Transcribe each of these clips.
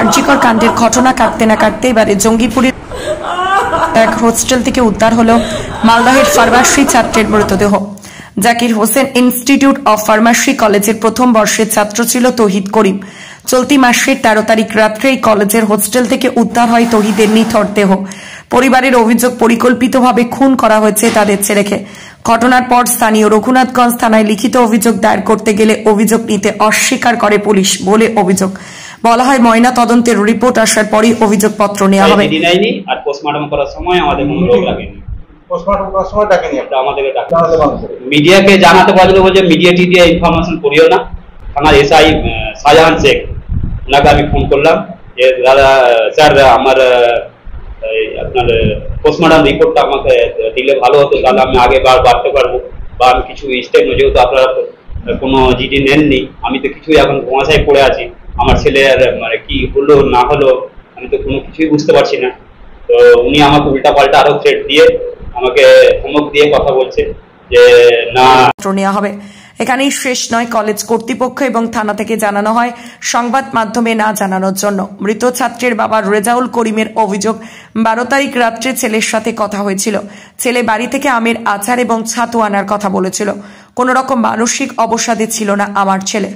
আরজিকর কাণ্ডের ঘটনা কাটতে না কাটতে এবারে জঙ্গিপুরের এক হোস্টেল থেকে উদ্ধার হলো মালদহের ফার্মাসি ছাত্রের মৃতদেহ। Zakir Hossain institute of pharmacy কলেজের প্রথম বর্ষের ছাত্র ছিল তৌহিদ করিম। চলতি মাসের 13 তারিখ রাত্রে এই কলেজের হোস্টেল থেকে উদ্ধার হয় তৌহিদের নিথর দেহ। পরিবারের অভিযোগ, পরিকল্পিতভাবে খুন করা হয়েছে তাদের ছেলেকে। ঘটনার পর স্থানীয় রঘুনাথগঞ্জ থানায় লিখিত অভিযোগ দায়ের করতে গেলে অভিযোগ নিতে অস্বীকার করে পুলিশ বলে অভিযোগ। বলা হয় ময়না তদন্তের রিপোর্ট আসার পরই অভিযোগপত্র নেওয়া হবে। আর পোস্টমর্টম করার সময় আমাদের কোনো লোক লাগেনি। পোস্টমর্টম করার সময় ডাকেনি, এটা আমাদেরকে মিডিয়াকে জানাতে পারলো যে মিডিয়া টিডিয়া ইনফরমেশন করিও না। থানার এসআই শাহজাহান শেখ, ওনাকে আমি ফোন করলাম যে দাদা স্যার আমার আপনার পোস্টমর্টম রিপোর্টটা আমাকে দিলে ভালো হতো, তাহলে আমি আগে বাড়তে পারবো বা আমি কিছু স্টেপ, যেহেতু আপনারা কোনো জিডি নেননি, আমি তো কিছুই এখন ধোঁয়াশায় পড়ে আছি। আমার ছেলের মানে কি হলো না হলো আমি তো কোনো কিছুই বুঝতে পারছি না। তো উনি আমাকে উল্টা পাল্টা আরো থ্রেট দিয়ে আমাকে ধমক দিয়ে কথা বলছে যে না নেওয়া হবে। এখানেই শেষ নয়, কলেজ কর্তৃপক্ষ এবং থানা থেকে জানানো হয় সংবাদ মাধ্যমে না জানানোর জন্য। মৃত ছাত্রের বাবা রেজাউল করিমের অভিযোগ, 12 তারিখ রাত্রে ছেলের সাথে কথা হয়েছিল। ছেলে বাড়ি থেকে আমের আচার এবং ছাতু আনার কথা বলেছিল। কোন রকম মানসিক অবসাদে ছিল না আমার ছেলে।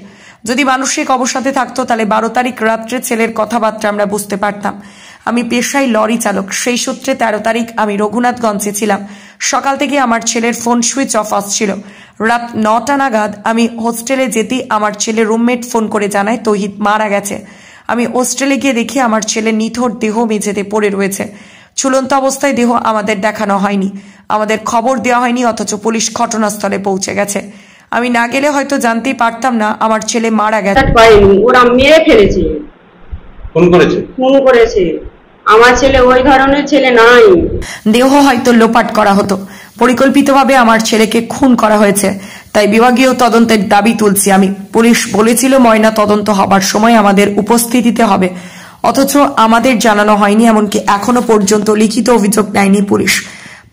যদি মানসিক অবসাদে থাকতো তাহলে 12 তারিখ রাত্রে ছেলের কথাবার্তা আমরা বুঝতে পারতাম। আমি পেশায় লরি চালক, সেই সূত্রে 13 তারিখ আমি রঘুনাথগঞ্জে ছিলাম। সকাল থেকে আমার ছেলের ফোন সুইচ অফ আসছিল। রাত 9টা নাগাদ আমি হোস্টেলে যেতেই আমার ছেলে রুমমেট ফোন করে জানায় তৌহিদ মারা গেছে। আমি হোস্টেলে গিয়ে দেখি আমার ছেলে নিথর দেহ মেঝেতে পড়ে রয়েছে। ঝুলন্ত অবস্থায় দেহ আমাদের দেখানো হয়নি, আমাদের খবর দেওয়া হয়নি, অথচ পুলিশ ঘটনাস্থলে পৌঁছে গেছে। আমি না গেলে হয়তো জানতেই পারতাম না আমার ছেলে মারা গেছে। ওরা মেরে ফেলেছে, ফোন করেছে। আমার ছেলে ওই ধরনের ছেলে নাই। দেহ হয়তো লোপাট করা হতো। পরিকল্পিতভাবে আমার ছেলেকে খুন করা হয়েছে, তাই বিভাগীয় তদন্তের দাবি তুলছি আমি। পুলিশ বলেছিল ময়না তদন্ত হবার সময় আমাদের উপস্থিতিতে হবে, অথচ আমাদের জানানো হয়নি। এমনকি এখনো পর্যন্ত লিখিত অভিযোগ নেয়নি পুলিশ,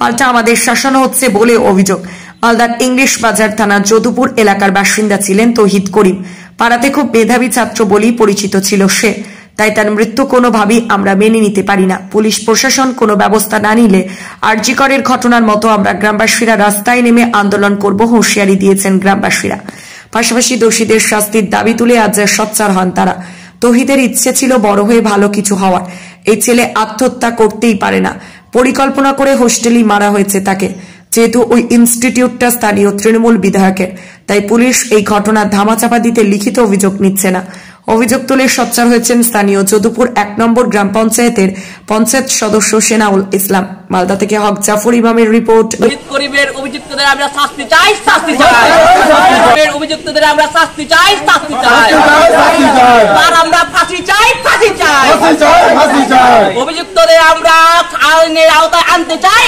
পাল্টা আমাদের শাসানো হচ্ছে বলে অভিযোগ। মালদার ইংলিশ বাজার থানা যদুপুর এলাকার বাসিন্দা ছিলেন তৌহিদ করিম। পাড়াতে খুব মেধাবী ছাত্র বলেই পরিচিত ছিল সে, তাই তার মৃত্যু কোনোভাবেই আমরা মেনে নিতে পারি না। পুলিশ প্রশাসন কোনো ব্যবস্থা না নিলে আরজিকরের ঘটনার মতো আমরা গ্রামবাসীরা রাস্তায় নেমে আন্দোলন করব, হুঁশিয়ারি দিয়েছেন গ্রামবাসীরা। পাশাপাশি দোষীদের শাস্তির দাবি তুলে আজ সোচ্চার হন তারা। তৌহিদের ইচ্ছে ছিল বড় হয়ে ভালো কিছু হওয়ার। এই ছেলে আত্মহত্যা করতেই পারে না, পরিকল্পনা করে হোস্টেলেই মারা হয়েছে তাকে। যেহেতু ওই ইনস্টিটিউটটা স্থানীয় তৃণমূল বিধায়কের, তাই পুলিশ এই ঘটনার ধামাচাপা দিতে লিখিত অভিযোগ নিচ্ছে না। অভিযোগ তুলে সোচ্চার হয়েছেন স্থানীয় যদুপুর 1 নম্বর গ্রাম পঞ্চায়েতের পঞ্চায়েত সদস্য সেনাউল ইসলাম। মালদা থেকে হক জাফর ইমামের রিপোর্ট। অভিযুক্তদের আমরা শাস্তি চাই, অভিযুক্তদের আমরা শাস্তি চাই, আমরা ফাঁসি চাই, অভিযুক্তদের আমরা আইনের আওতায় আনতে চাই।